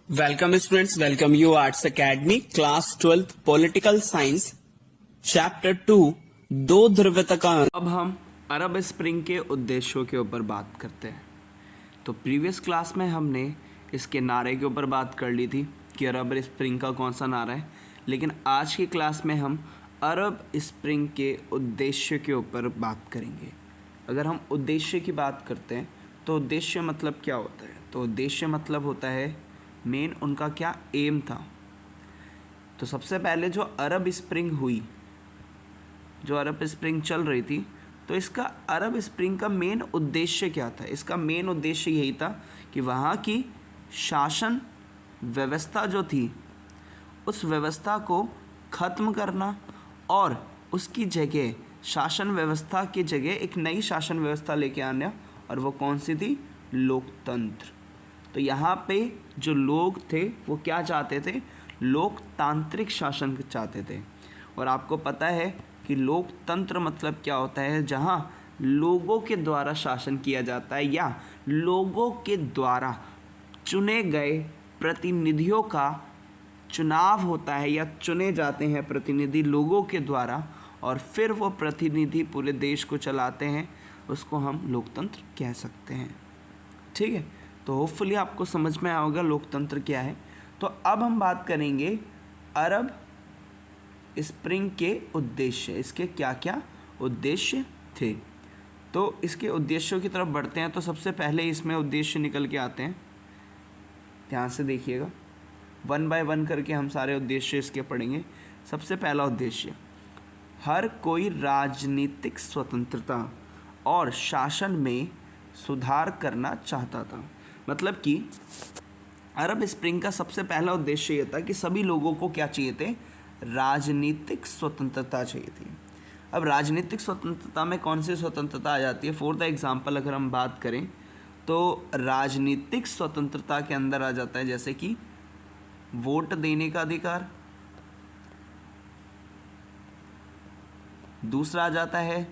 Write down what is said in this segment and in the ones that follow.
Welcome students, welcome you Arts Academy, class 12th Political Science, Chapter 2, दो ध्रुवता का। अब हम अरब स्प्रिंग के उद्देश्यों के ऊपर बात करते हैं। तो प्रीवियस क्लास में हमने इसके नारे के ऊपर बात कर ली थी कि अरब स्प्रिंग का कौन सा नारा है, लेकिन आज की क्लास में हम अरब स्प्रिंग के उद्देश्य के ऊपर बात करेंगे। अगर हम उद्देश्य की बात करते हैं तो उद्देश्य मतलब क्या होता है? तो उद्देश्य मतलब होता है मेन उनका क्या एम था। तो सबसे पहले जो अरब स्प्रिंग हुई, जो अरब स्प्रिंग चल रही थी, तो इसका अरब स्प्रिंग का मेन उद्देश्य क्या था? इसका मेन उद्देश्य यही था कि वहाँ की शासन व्यवस्था जो थी उस व्यवस्था को ख़त्म करना और उसकी जगह शासन व्यवस्था की जगह एक नई शासन व्यवस्था लेके आना। और वो कौन सी थी? लोकतंत्र। तो यहाँ पे जो लोग थे वो क्या चाहते थे? लोकतांत्रिक शासन चाहते थे। और आपको पता है कि लोकतंत्र मतलब क्या होता है? जहाँ लोगों के द्वारा शासन किया जाता है या लोगों के द्वारा चुने गए प्रतिनिधियों का चुनाव होता है या चुने जाते हैं प्रतिनिधि लोगों के द्वारा, और फिर वो प्रतिनिधि पूरे देश को चलाते हैं। उसको हम लोकतंत्र कह सकते हैं। ठीक है, तो होपफुली आपको समझ में आया होगा लोकतंत्र क्या है। तो अब हम बात करेंगे अरब स्प्रिंग के उद्देश्य। इसके क्या क्या उद्देश्य थे? तो इसके उद्देश्यों की तरफ बढ़ते हैं। तो सबसे पहले इसमें उद्देश्य निकल के आते हैं, ध्यान से देखिएगा। वन बाय वन करके हम सारे उद्देश्य इसके पढ़ेंगे। सबसे पहला उद्देश्य, हर कोई राजनीतिक स्वतंत्रता और शासन में सुधार करना चाहता था। मतलब कि अरब स्प्रिंग का सबसे पहला उद्देश्य यह था कि सभी लोगों को क्या चाहिए थे? राजनीतिक स्वतंत्रता चाहिए थी। अब राजनीतिक स्वतंत्रता में कौन सी स्वतंत्रता आ जाती है? फॉर द एग्जांपल अगर हम बात करें तो राजनीतिक स्वतंत्रता के अंदर आ जाता है जैसे कि वोट देने का अधिकार, दूसरा आ जाता है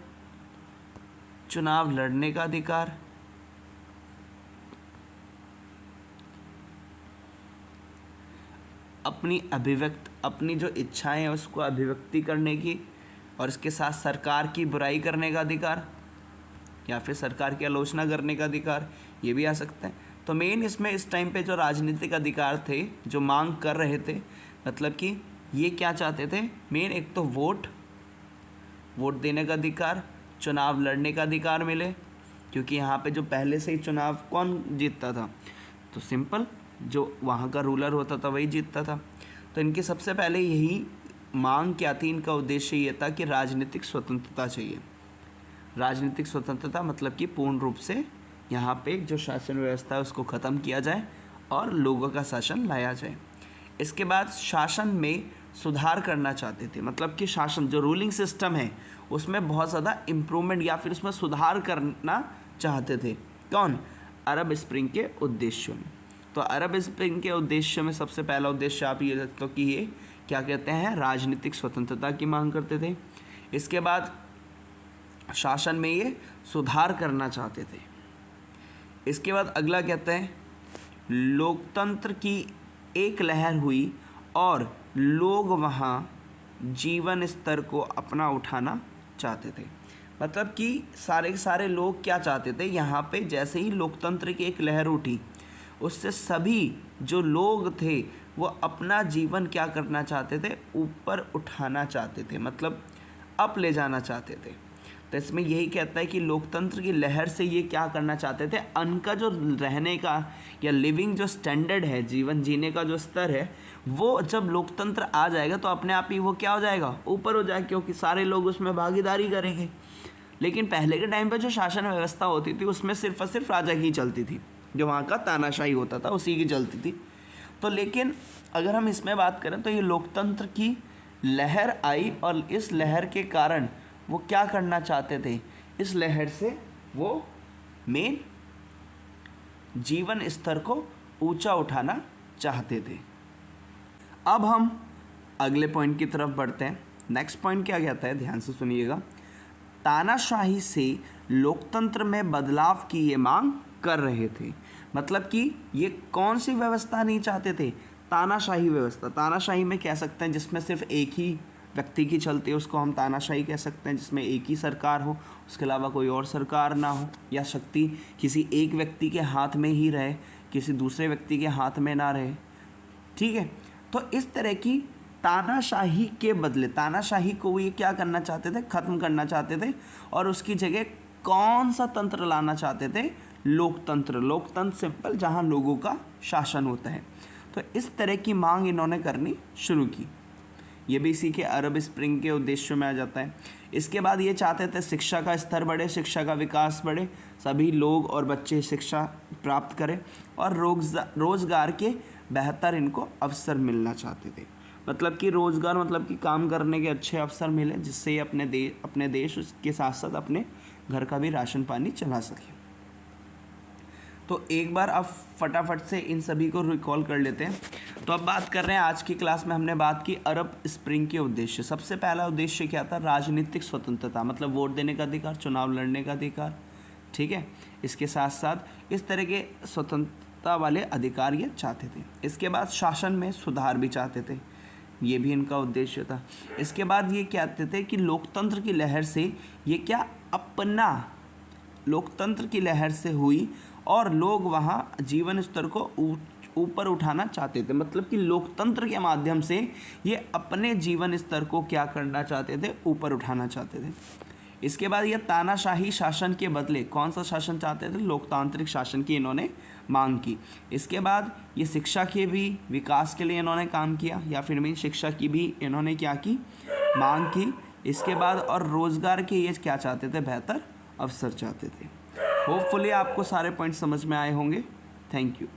चुनाव लड़ने का अधिकार, अपनी जो इच्छाएं हैं उसको अभिव्यक्ति करने की, और इसके साथ सरकार की बुराई करने का अधिकार या फिर सरकार की आलोचना करने का अधिकार, ये भी आ सकता है। तो मेन इसमें इस टाइम पे जो राजनीतिक अधिकार थे जो मांग कर रहे थे, मतलब कि ये क्या चाहते थे? मेन एक तो वोट देने का अधिकार, चुनाव लड़ने का अधिकार मिले, क्योंकि यहाँ पे जो पहले से ही चुनाव कौन जीतता था? तो सिंपल जो वहाँ का रूलर होता था वही जीतता था। तो इनकी सबसे पहले यही मांग क्या थी? इनका उद्देश्य ये था कि राजनीतिक स्वतंत्रता चाहिए। राजनीतिक स्वतंत्रता मतलब कि पूर्ण रूप से यहाँ पे जो शासन व्यवस्था है उसको ख़त्म किया जाए और लोगों का शासन लाया जाए। इसके बाद शासन में सुधार करना चाहते थे, मतलब कि शासन जो रूलिंग सिस्टम है उसमें बहुत ज़्यादा इम्प्रूवमेंट या फिर उसमें सुधार करना चाहते थे। कौन? अरब स्प्रिंग के उद्देश्यों में। तो अरब स्प्रिंग के उद्देश्य में सबसे पहला उद्देश्य आप ये देखते हो कि ये क्या कहते हैं? राजनीतिक स्वतंत्रता की मांग करते थे। इसके बाद शासन में ये सुधार करना चाहते थे। इसके बाद अगला कहते हैं लोकतंत्र की एक लहर हुई और लोग वहाँ जीवन स्तर को अपना उठाना चाहते थे। मतलब कि सारे के सारे लोग क्या चाहते थे? यहाँ पे जैसे ही लोकतंत्र की एक लहर उठी उससे सभी जो लोग थे वो अपना जीवन क्या करना चाहते थे? ऊपर उठाना चाहते थे, मतलब अप ले जाना चाहते थे। तो इसमें यही कहता है कि लोकतंत्र की लहर से ये क्या करना चाहते थे? उनका जो रहने का या लिविंग जो स्टैंडर्ड है, जीवन जीने का जो स्तर है, वो जब लोकतंत्र आ जाएगा तो अपने आप ही वो क्या हो जाएगा? ऊपर हो जाएगा, क्योंकि सारे लोग उसमें भागीदारी करेंगे। लेकिन पहले के टाइम पर जो शासन व्यवस्था होती थी उसमें सिर्फ और सिर्फ राजा की चलती थी, जो वहाँ का तानाशाही होता था उसी की चलती थी। तो लेकिन अगर हम इसमें बात करें तो ये लोकतंत्र की लहर आई और इस लहर के कारण वो क्या करना चाहते थे? इस लहर से वो मेन जीवन स्तर को ऊंचा उठाना चाहते थे। अब हम अगले पॉइंट की तरफ बढ़ते हैं। नेक्स्ट पॉइंट क्या कहता है? ध्यान से सुनिएगा। तानाशाही से लोकतंत्र में बदलाव की ये मांग कर रहे थे। मतलब कि ये कौन सी व्यवस्था नहीं चाहते थे? तानाशाही व्यवस्था। तानाशाही में कह सकते हैं जिसमें सिर्फ एक ही व्यक्ति की चलती है उसको हम तानाशाही कह सकते हैं, जिसमें एक ही सरकार हो, उसके अलावा कोई और सरकार ना हो, या शक्ति किसी एक व्यक्ति के हाथ में ही रहे, किसी दूसरे व्यक्ति के हाथ में ना रहे। ठीक है, तो इस तरह की तानाशाही के बदले, तानाशाही को वो ये क्या करना चाहते थे? ख़त्म करना चाहते थे। और उसकी जगह कौन सा तंत्र लाना चाहते थे? लोकतंत्र। लोकतंत्र सिंपल, जहाँ लोगों का शासन होता है। तो इस तरह की मांग इन्होंने करनी शुरू की। ये भी इसी के अरब स्प्रिंग के उद्देश्यों में आ जाता है। इसके बाद ये चाहते थे शिक्षा का स्तर बढ़े, शिक्षा का विकास बढ़े, सभी लोग और बच्चे शिक्षा प्राप्त करें और रोज़गार के बेहतर इनको अवसर मिलना चाहते थे। मतलब कि रोज़गार मतलब कि काम करने के अच्छे अवसर मिले, जिससे ये अपने देश के साथ साथ अपने घर का भी राशन पानी चला सके। तो एक बार अब फटाफट से इन सभी को रिकॉल कर लेते हैं। तो अब बात कर रहे हैं, आज की क्लास में हमने बात की अरब स्प्रिंग के उद्देश्य। सबसे पहला उद्देश्य क्या था? राजनीतिक स्वतंत्रता, मतलब वोट देने का अधिकार, चुनाव लड़ने का अधिकार। ठीक है, इसके साथ साथ इस तरह के स्वतंत्रता वाले अधिकार ये चाहते थे। इसके बाद शासन में सुधार भी चाहते थे, ये भी इनका उद्देश्य था। इसके बाद ये कहते थे कि लोकतंत्र की लहर से ये क्या अपना लोकतंत्र की लहर से हुई और लोग वहाँ जीवन स्तर को ऊपर उठाना चाहते थे। मतलब कि लोकतंत्र के माध्यम से ये अपने जीवन स्तर को क्या करना चाहते थे? ऊपर उठाना चाहते थे। इसके बाद ये तानाशाही शासन के बदले कौन सा शासन चाहते थे? लोकतांत्रिक शासन की इन्होंने मांग की। इसके बाद ये शिक्षा के भी विकास के लिए इन्होंने काम किया, या फिर भी शिक्षा की भी इन्होंने क्या की? मांग की। इसके बाद और रोज़गार के ये क्या चाहते थे? बेहतर अवसर चाहते थे। होपफुली आपको सारे पॉइंट समझ में आए होंगे। Thank you.